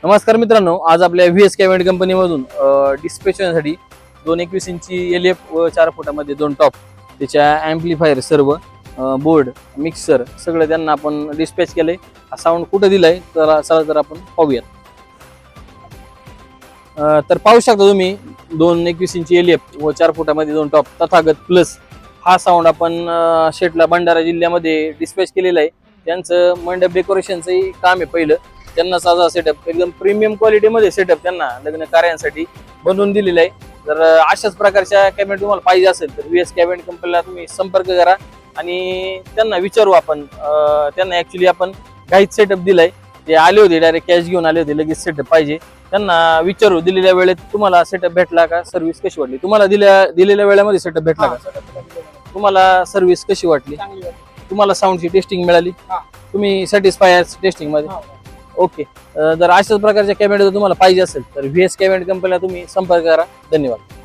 नमस्कार मित्रांनो, आज आपल्या व्हीएस कॅबिनेट कंपनीमधून डिस्पॅच होण्यासाठी 221 इंची एलएफ व 4 फुटामध्ये 2 टॉप त्याच्या ॲम्प्लिफायर सर्व बोर्ड मिक्सर सगळं त्यांना आपण डिस्पॅच केलंय. हा साऊंड कुठं दिलाय तर आपण पाहूयात. तर पाहू शकता तुम्ही 221 इंची एलएफ व 4 फुटामध्ये 2 टॉप तथागत प्लस हा साऊंड आपण शेटला भंडारा जिल्ह्यामध्ये डिस्पॅच केलेला आहे. त्यांचं मंडप डेकोरेशनचंही काम आहे. पहिलं त्यांना साधा सेटअप एकदम प्रीमियम क्वालिटीमध्ये सेटअप त्यांना लग्न कार्यांसाठी बनवून दिलेला आहे. जर अशाच प्रकारच्या कॅबिनेट तुम्हाला पाहिजे असेल तर व्हीएस कॅबिनेट कंपनीला तुम्ही संपर्क करा आणि त्यांना विचारू आपण. त्यांना ऍक्च्युली आपण काहीच सेटअप दिलाय. ते आले होते डायरेक्ट कॅश घेऊन आले होते, लगेच सेटअप पाहिजे. त्यांना विचारू दिलेल्या वेळेत तुम्हाला सेटअप भेटला का, सर्व्हिस कशी वाटली तुम्हाला, दिलेल्या वेळेमध्ये सेटअप भेटला का, तुम्हाला सर्व्हिस कशी वाटली, तुम्हाला साऊंडची टेस्टिंग मिळाली, तुम्ही सॅटिस्फाय आहे टेस्टिंग मध्ये. ओके. जर अशाच प्रकारच्या कॅबिनेट तुम्हाला पाहिजे असेल तर व्हीएस कॅबिनेट कंपनीला तुम्ही संपर्क करा. धन्यवाद.